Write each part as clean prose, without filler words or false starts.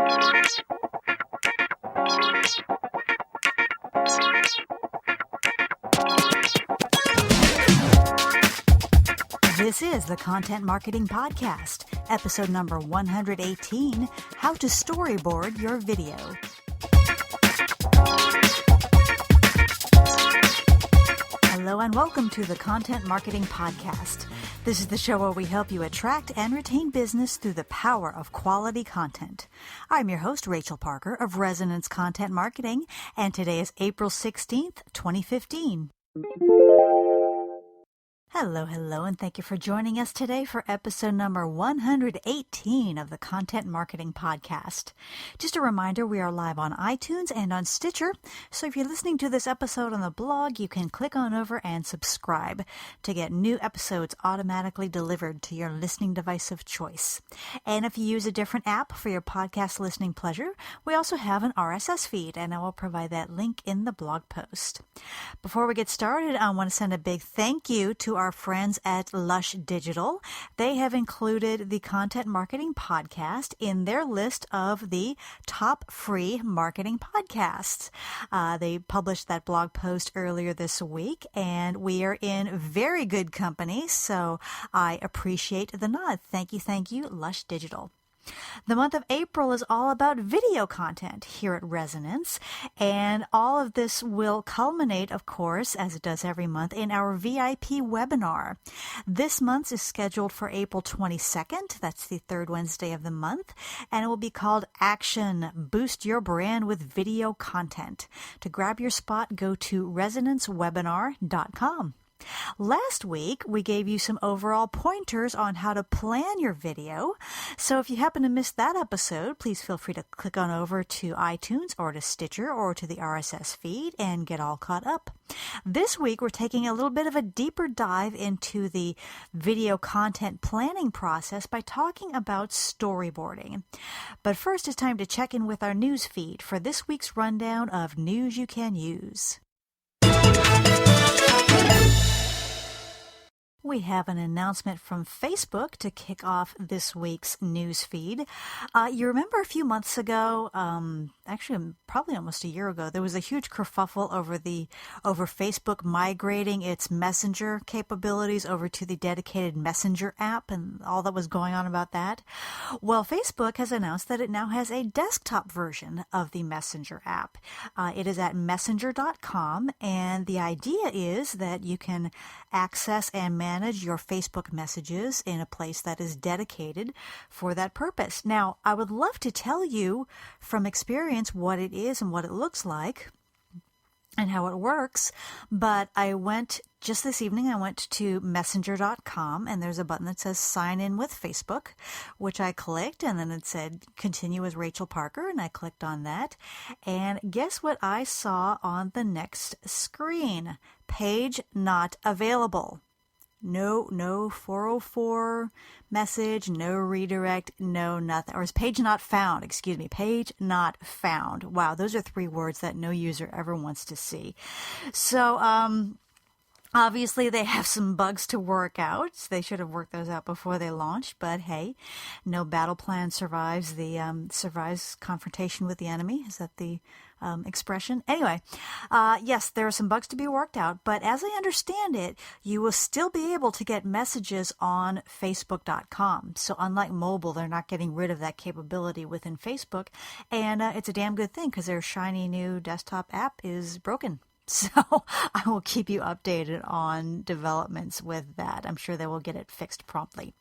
This is the Content Marketing Podcast, episode number 118, How to Storyboard Your Video. Hello and welcome to the Content Marketing Podcast. This is the show where we help you attract and retain business through the power of quality content. I'm your host, Rachel Parker of Resonance Content Marketing, and today is April 16th, 2015. Hello, and thank you for joining us today for episode number 118 of the Content Marketing Podcast. Just a reminder, we are live on iTunes and on Stitcher, so if you're listening to this episode on the blog, you can click on over and subscribe to get new episodes automatically delivered to your listening device of choice. And if you use a different app for your podcast listening pleasure, we also have an RSS feed, and I will provide that link in the blog post. Before we get started, I want to send a big thank you to our friends at Lush Digital. They have included the Content Marketing Podcast in their list of the top free marketing podcasts. They published that blog post earlier this week, and we are in very good company, so I appreciate the nod. Thank you, Lush Digital. The month of April is all about video content here at Resonance, and all of this will culminate, of course, as it does every month, in our VIP webinar. This month is scheduled for April 22nd. That's the third Wednesday of the month, and it will be called Action, Boost Your Brand with Video Content. To grab your spot, go to resonancewebinar.com. Last week, we gave you some overall pointers on how to plan your video. So if you happen to miss that episode, please feel free to click on over to iTunes or to Stitcher or to the RSS feed and get all caught up. This week, we're taking a little bit of a deeper dive into the video content planning process by talking about storyboarding. But first, it's time to check in with our news feed for this week's rundown of news you can use. We have an announcement from Facebook to kick off this week's news feed. You remember a few months ago, actually probably almost a year ago, there was a huge kerfuffle over Facebook migrating its Messenger capabilities over to the dedicated Messenger app and all that was going on about that. Well, Facebook has announced that it now has a desktop version of the Messenger app. It is at messenger.com, and the idea is that you can access and manage your Facebook messages in a place that is dedicated for that purpose. Now, I would love to tell you from experience what it is and what it looks like and how it works, but just this evening, I went to messenger.com, and there's a button that says sign in with Facebook, which I clicked, and then it said continue as Rachel Parker, and I clicked on that. And guess what I saw on the next screen? Page not available. No 404 message, no redirect, no nothing. Or is page not found, page not found. Wow, those are 3 words that no user ever wants to see. So, obviously, they have some bugs to work out. They should have worked those out before they launched, but hey, no battle plan survives confrontation with the enemy. Is that the expression? Anyway, yes, there are some bugs to be worked out, but as I understand it, you will still be able to get messages on Facebook.com. So unlike mobile, they're not getting rid of that capability within Facebook, and it's a damn good thing because their shiny new desktop app is broken. So I will keep you updated on developments with that. I'm sure they will get it fixed promptly.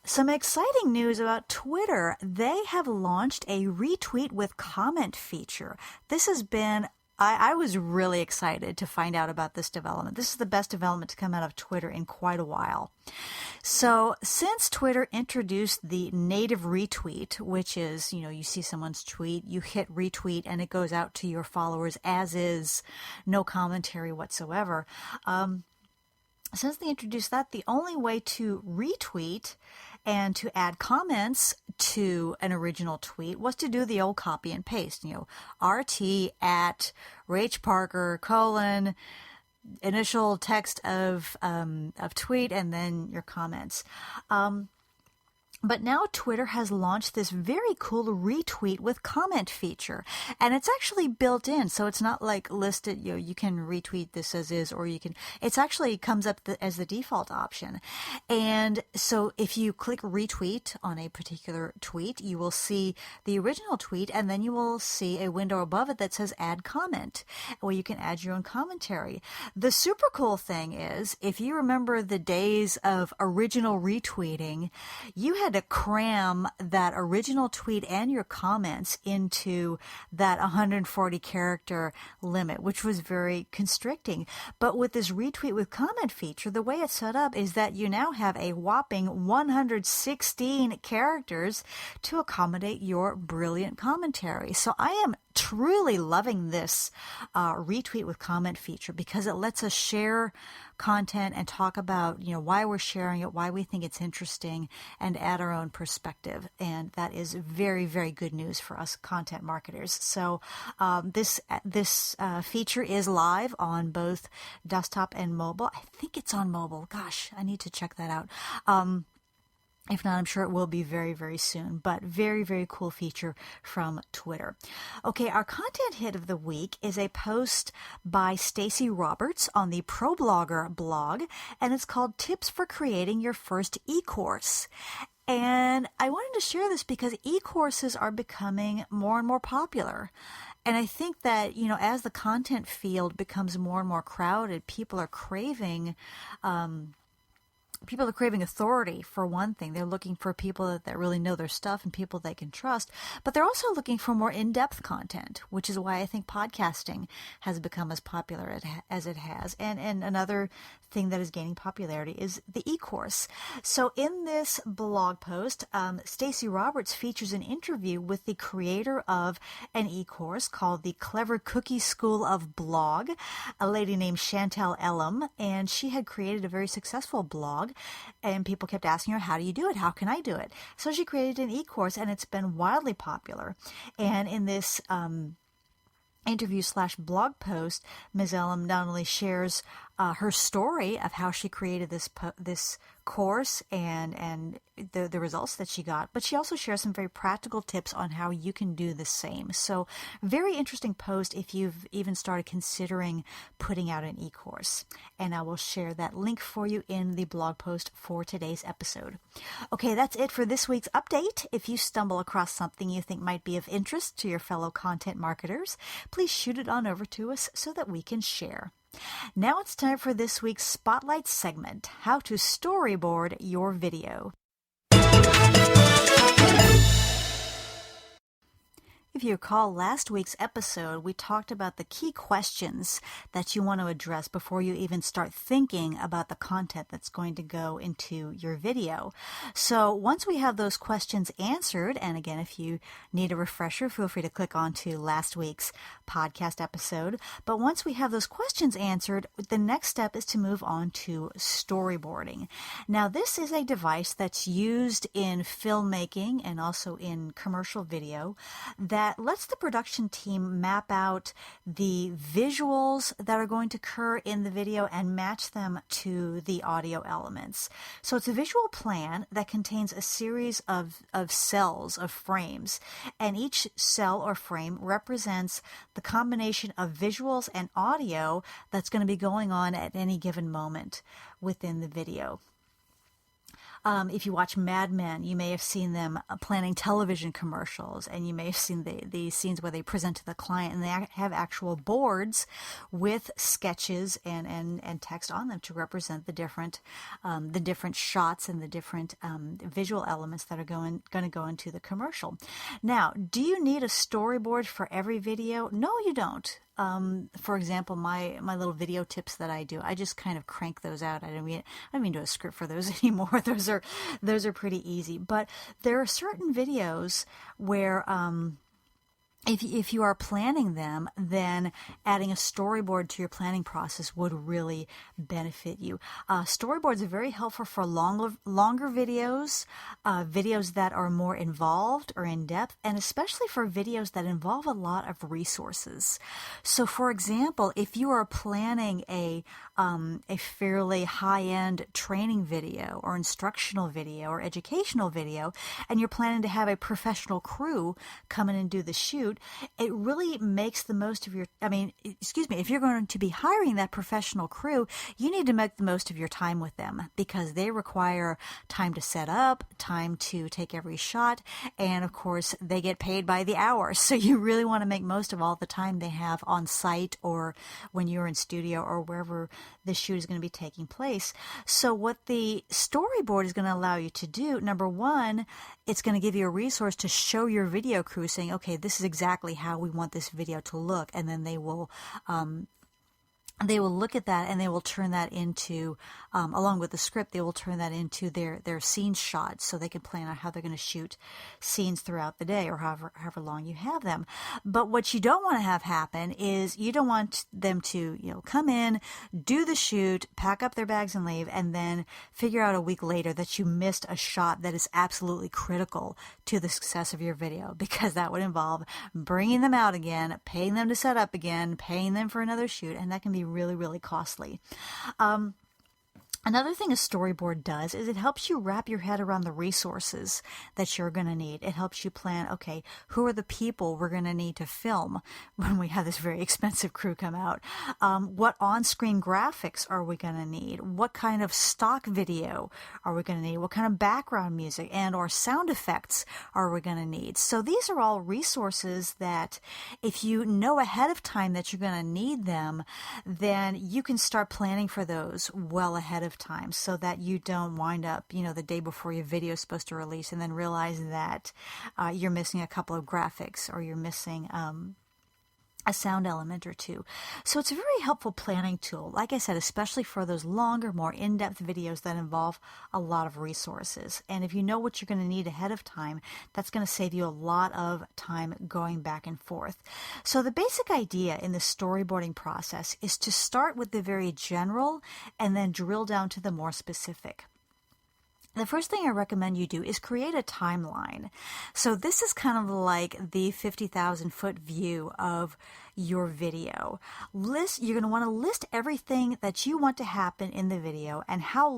Some exciting news about Twitter. They have launched a retweet with comment feature. This has been I was really excited to find out about this development. This is the best development to come out of Twitter in quite a while. So since Twitter introduced the native retweet, which is, you see someone's tweet, you hit retweet, and it goes out to your followers as is, no commentary whatsoever. Since they introduced that, the only way to retweet and to add comments to an original tweet was to do the old copy and paste, RT at Rach Parker, initial text of tweet, and then your comments. But now Twitter has launched this very cool retweet with comment feature, and it's actually built in. So it's not like listed, you can retweet this as is, or it's actually comes up as the default option. And so if you click retweet on a particular tweet, you will see the original tweet, and then you will see a window above it that says add comment, where you can add your own commentary. The super cool thing is, if you remember the days of original retweeting, you had to cram that original tweet and your comments into that 140 character limit, which was very constricting. But with this retweet with comment feature, the way it's set up is that you now have a whopping 116 characters to accommodate your brilliant commentary. So I am truly loving this retweet with comment feature, because it lets us share content and talk about why we're sharing it, why we think it's interesting, and add our own perspective. And that is very, very good news for us content marketers. So this feature is live on both desktop and mobile. I think it's on mobile. Gosh, I need to check that out. If not, I'm sure it will be very, very soon. But very, very cool feature from Twitter. Okay, our content hit of the week is a post by Stacy Roberts on the ProBlogger blog, and it's called Tips for Creating Your First E-Course. And I wanted to share this because e-courses are becoming more and more popular. And I think that, as the content field becomes more and more crowded, people are craving authority, for one thing. They're looking for people that really know their stuff and people they can trust. But they're also looking for more in-depth content, which is why I think podcasting has become as popular as it has. And another thing that is gaining popularity is the e-course. So in this blog post, Stacy Roberts features an interview with the creator of an e-course called the Clever Cookie School of Blog, a lady named Chantel Elam, and she had created a very successful blog. And people kept asking her, how do you do it? How can I do it? So she created an e-course, and it's been wildly popular. And in this interview/blog post, Ms. Elam not only shares her story of how she created this course and the results that she got, but she also shares some very practical tips on how you can do the same. So very interesting post if you've even started considering putting out an e-course. And I will share that link for you in the blog post for today's episode. Okay, that's it for this week's update. If you stumble across something you think might be of interest to your fellow content marketers, please shoot it on over to us so that we can share. Now it's time for this week's Spotlight segment, how to storyboard your video. If you recall last week's episode, we talked about the key questions that you want to address before you even start thinking about the content that's going to go into your video. So once we have those questions answered, and again, if you need a refresher, feel free to click on to last week's podcast episode. But once we have those questions answered, the next step is to move on to storyboarding. Now, this is a device that's used in filmmaking and also in commercial video that lets the production team map out the visuals that are going to occur in the video and match them to the audio elements. So it's a visual plan that contains a series of cells, of frames, and each cell or frame represents the combination of visuals and audio that's going to be going on at any given moment within the video. If you watch Mad Men, you may have seen them planning television commercials, and you may have seen the scenes where they present to the client, and they have actual boards with sketches and text on them to represent the different shots and the different visual elements that are going to go into the commercial. Now, do you need a storyboard for every video? No, you don't. For example, my little video tips that I do, I just kind of crank those out. I don't mean do a script for those anymore. Those are pretty easy. But there are certain videos where if you are planning them, then adding a storyboard to your planning process would really benefit you. Storyboards are very helpful for longer videos, videos that are more involved or in depth, and especially for videos that involve a lot of resources. So, for example, if you are planning a fairly high-end training video or instructional video or educational video, and you're planning to have a professional crew come in and do the shoot, it really makes the most of if you're going to be hiring that professional crew, you need to make the most of your time with them, because they require time to set up, time to take every shot, and of course they get paid by the hour. So you really want to make most of all the time they have on site or when you're in studio or wherever the shoot is going to be taking place. So what the storyboard is going to allow you to do, number one, it's going to give you a resource to show your video crew, saying, okay, this is exactly how we want this video to look, and then they will look at that and they will turn that into, along with the script, they will turn that into their scene shots, so they can plan out how they're going to shoot scenes throughout the day or however long you have them. But what you don't want to have happen is you don't want them to, come in, do the shoot, pack up their bags and leave, and then figure out a week later that you missed a shot that is absolutely critical to the success of your video, because that would involve bringing them out again, paying them to set up again, paying them for another shoot, and that can be really, really costly. Another thing a storyboard does is it helps you wrap your head around the resources that you're going to need. It helps you plan, okay, who are the people we're going to need to film when we have this very expensive crew come out? What on-screen graphics are we going to need? What kind of stock video are we going to need? What kind of background music and or sound effects are we going to need? So these are all resources that if you know ahead of time that you're going to need them, then you can start planning for those well ahead of time, so that you don't wind up, the day before your video is supposed to release and then realize that you're missing a couple of graphics, or you're missing a sound element or two. So it's a very helpful planning tool, like I said, especially for those longer, more in-depth videos that involve a lot of resources. And if you know what you're going to need ahead of time, that's going to save you a lot of time going back and forth. So the basic idea in the storyboarding process is to start with the very general and then drill down to the more specific. The first thing I recommend you do is create a timeline. So this is kind of like the 50,000 foot view of your video. You're going to want to list everything that you want to happen in the video and how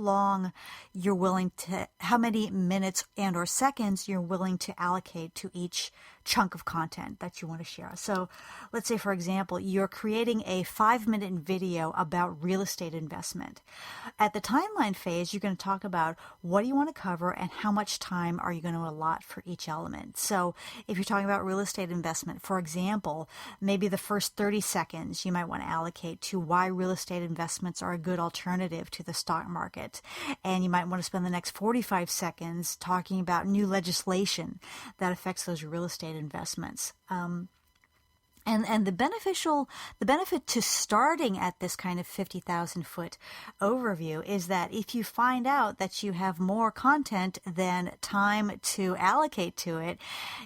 many minutes and or seconds you're willing to allocate to each chunk of content that you want to share. So let's say, for example, you're creating a 5-minute video about real estate investment. At the timeline phase, you're going to talk about what do you want to cover and how much time are you going to allot for each element. So if you're talking about real estate investment, for example, maybe the first 30 seconds you might want to allocate to why real estate investments are a good alternative to the stock market. And you might want to spend the next 45 seconds talking about new legislation that affects those real estate investments. And the benefit to starting at this kind of 50,000 foot overview is that if you find out that you have more content than time to allocate to it,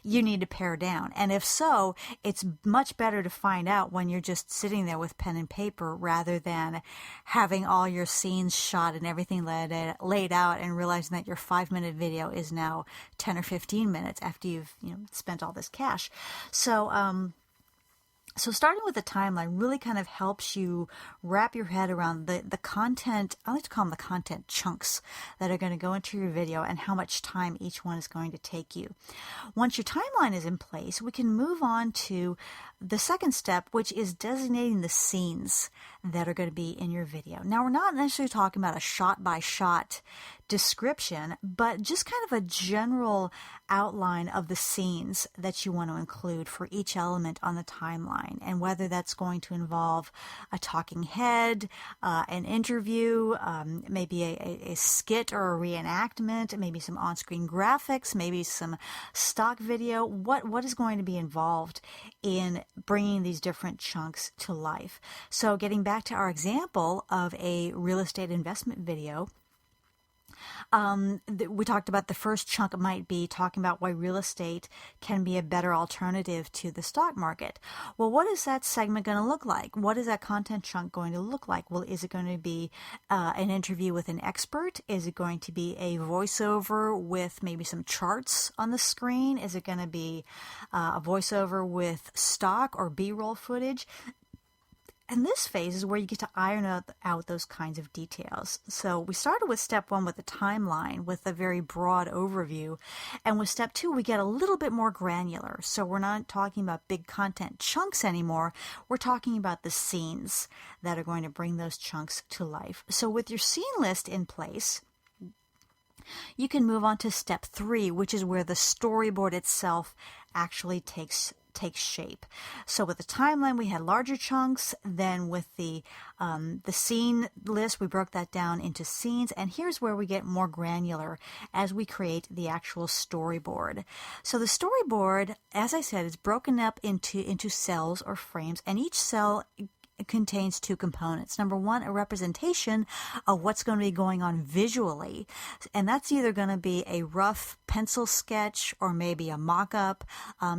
you need to pare down. And if so, it's much better to find out when you're just sitting there with pen and paper rather than having all your scenes shot and everything laid out and realizing that your 5-minute video is now 10 or 15 minutes after you've spent all this cash. So starting with the timeline really kind of helps you wrap your head around the content. I like to call them the content chunks that are going to go into your video and how much time each one is going to take you. Once your timeline is in place, we can move on to the second step, which is designating the scenes that are going to be in your video. Now, we're not necessarily talking about a shot-by-shot description, but just kind of a general outline of the scenes that you want to include for each element on the timeline, and whether that's going to involve a talking head, an interview, maybe a skit or a reenactment, maybe some on-screen graphics, maybe some stock video. What is going to be involved in bringing these different chunks to life? So getting back to our example of a real estate investment video, We talked about the first chunk might be talking about why real estate can be a better alternative to the stock market. Well, what is that segment going to look like? What is that content chunk going to look like? Well, is it going to be an interview with an expert? Is it going to be a voiceover with maybe some charts on the screen? Is it going to be a voiceover with stock or B-roll footage? And this phase is where you get to iron out those kinds of details. So we started with step 1 with the timeline, with a very broad overview. And with step 2, we get a little bit more granular. So we're not talking about big content chunks anymore. We're talking about the scenes that are going to bring those chunks to life. So with your scene list in place, you can move on to step 3, which is where the storyboard itself actually takes shape. So with the timeline, we had larger chunks. Then with the scene list, we broke that down into scenes. And here's where we get more granular as we create the actual storyboard. So the storyboard, as I said, is broken up into cells or frames, and each cell contains 2 components. Number 1, a representation of what's going to be going on visually. And that's either going to be a rough pencil sketch or maybe a mock-up,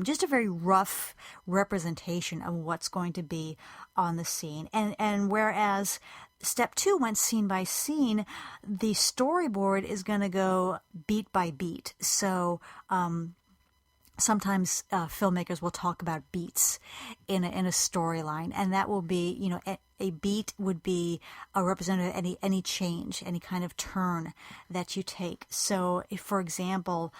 just a very rough representation of what's going to be on the scene. And whereas step 2 went scene by scene, the storyboard is going to go beat by beat. So, sometimes filmmakers will talk about beats in a storyline, and that will be, a beat would be a representative of any change, any kind of turn that you take. So, if, for example,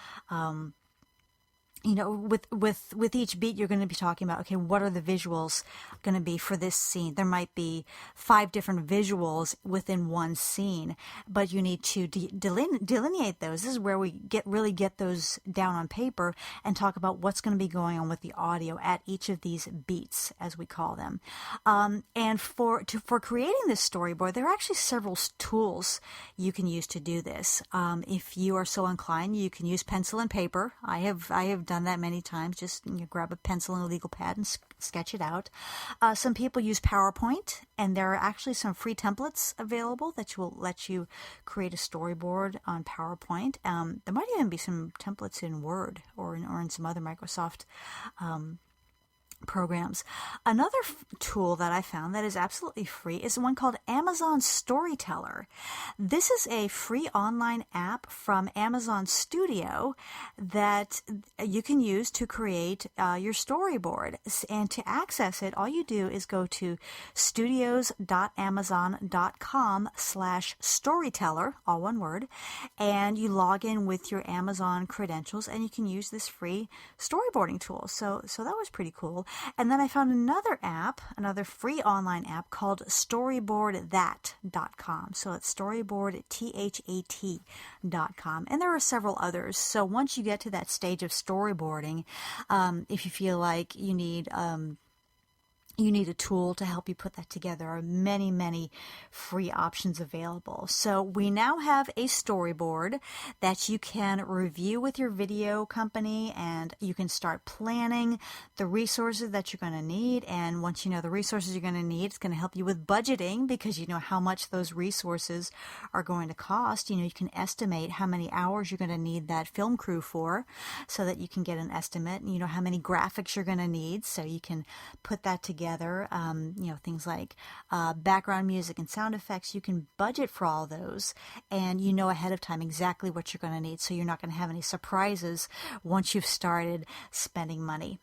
with each beat, you're going to be talking about, okay, what are the visuals going to be for this scene? There might be 5 different visuals within one scene, but you need to delineate those. This is where we really get those down on paper and talk about what's going to be going on with the audio at each of these beats, as we call them. And for creating this storyboard, there are actually several tools you can use to do this. If you are so inclined, you can use pencil and paper. I have done that many times. Just grab a pencil and a legal pad and sketch it out. Some people use PowerPoint, and there are actually some free templates available that will let you create a storyboard on PowerPoint. There might even be some templates in Word or in some other Microsoft programs. Another tool that I found that is absolutely free is one called Amazon Storyteller. This is a free online app from Amazon Studio that you can use to create your storyboard. And to access it, all you do is go to studios.amazon.com/storyteller, all one word, and you log in with your Amazon credentials, and you can use this free storyboarding tool. So that was pretty cool. And then I found another free online app called StoryboardThat.com. So it's StoryboardThat.com. And there are several others. So once you get to that stage of storyboarding, if you feel like you need a tool to help you put that together, there are many, many free options available. So we now have a storyboard that you can review with your video company, and you can start planning the resources that you're going to need. And once you know the resources you're going to need, it's going to help you with budgeting, because you know how much those resources are going to cost. You can estimate how many hours you're going to need that film crew for, so that you can get an estimate. And you know how many graphics you're going to need, so you can put that together. Things like background music and sound effects. You can budget for all those, and you know ahead of time exactly what you're going to need, so you're not going to have any surprises once you've started spending money.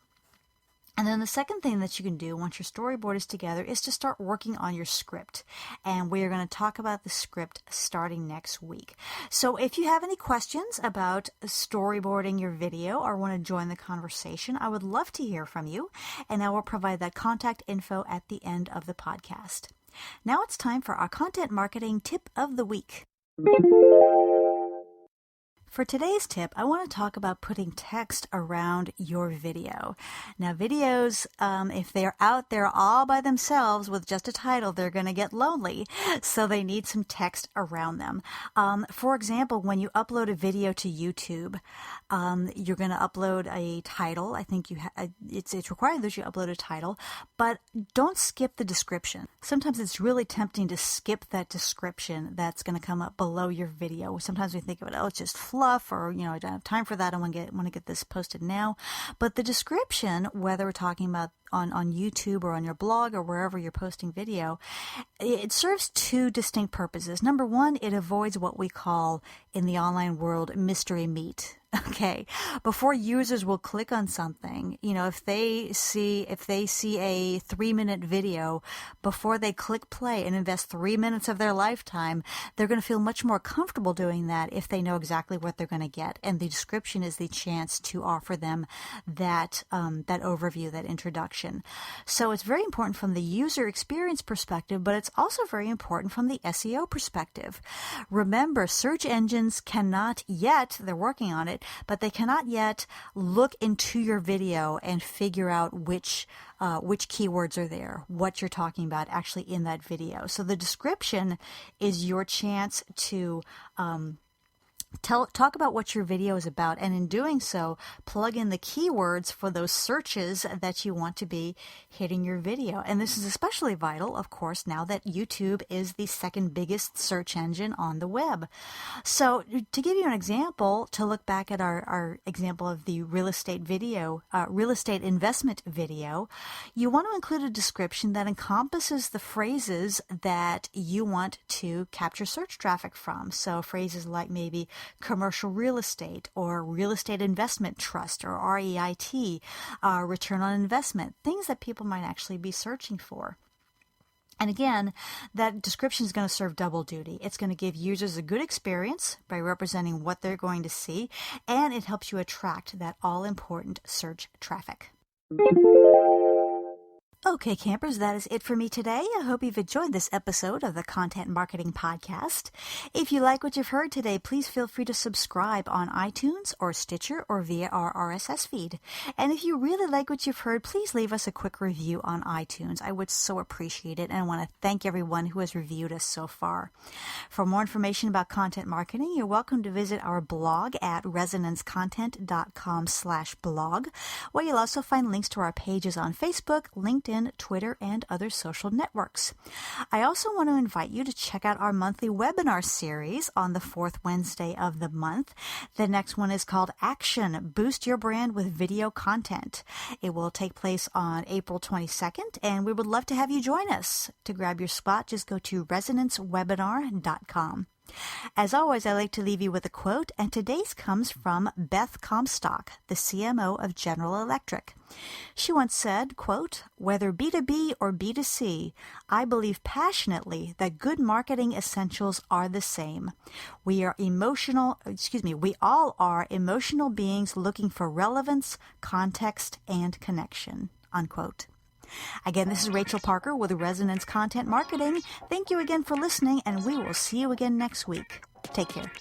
And then the second thing that you can do once your storyboard is together is to start working on your script. And we are going to talk about the script starting next week. So if you have any questions about storyboarding your video or want to join the conversation, I would love to hear from you. And I will provide that contact info at the end of the podcast. Now it's time for our content marketing tip of the week. For today's tip, I want to talk about putting text around your video. Now, videos, if they're out there all by themselves with just a title, they're going to get lonely, so they need some text around them. For example, when you upload a video to YouTube, you're going to upload a title. I think it's required that you upload a title, but don't skip the description. Sometimes it's really tempting to skip that description that's going to come up below your video. Sometimes we think of it, it's just fluff, or, I don't have time for that. I want to get this posted now. But the description, whether we're talking about on YouTube or on your blog or wherever you're posting video, it serves two distinct purposes. Number one, it avoids what we call in the online world mystery meat. Okay, before users will click on something, if they see a 3-minute video, before they click play and invest 3 minutes of their lifetime, they're going to feel much more comfortable doing that if they know exactly what they're going to get. And the description is the chance to offer them that overview, that introduction. So it's very important from the user experience perspective, but it's also very important from the SEO perspective. Remember, search engines cannot yet, they're working on it, but they cannot yet look into your video and figure out which keywords are there, what you're talking about actually in that video. So the description is your chance to talk about what your video is about, and in doing so, plug in the keywords for those searches that you want to be hitting your video. And this is especially vital, of course, now that YouTube is the second biggest search engine on the web. So to give you an example, to look back at our example of the real estate investment video, you want to include a description that encompasses the phrases that you want to capture search traffic from. So phrases like maybe commercial real estate or real estate investment trust or REIT, return on investment, things that people might actually be searching for. And again, that description is going to serve double duty. It's going to give users a good experience by representing what they're going to see, and it helps you attract that all-important search traffic. Okay, campers, that is it for me today. I hope you've enjoyed this episode of the Content Marketing Podcast. If you like what you've heard today, please feel free to subscribe on iTunes or Stitcher or via our RSS feed. And if you really like what you've heard, please leave us a quick review on iTunes. I would so appreciate it, and I want to thank everyone who has reviewed us so far. For more information about content marketing, you're welcome to visit our blog at resonancecontent.com/blog, where you'll also find links to our pages on Facebook, LinkedIn, Twitter, and other social networks. I also want to invite you to check out our monthly webinar series on the fourth Wednesday of the month. The next one is called Action, Boost Your Brand with Video Content. It will take place on April 22nd, and we would love to have you join us. To grab your spot, just go to resonancewebinar.com. As always, I like to leave you with a quote, and today's comes from Beth Comstock, the CMO of General Electric. She once said, quote, "Whether B2B or B2C, I believe passionately that good marketing essentials are the same. We all are emotional beings looking for relevance, context, and connection." Unquote. Again, this is Rachel Parker with Resonance Content Marketing. Thank you again for listening, and we will see you again next week. Take care.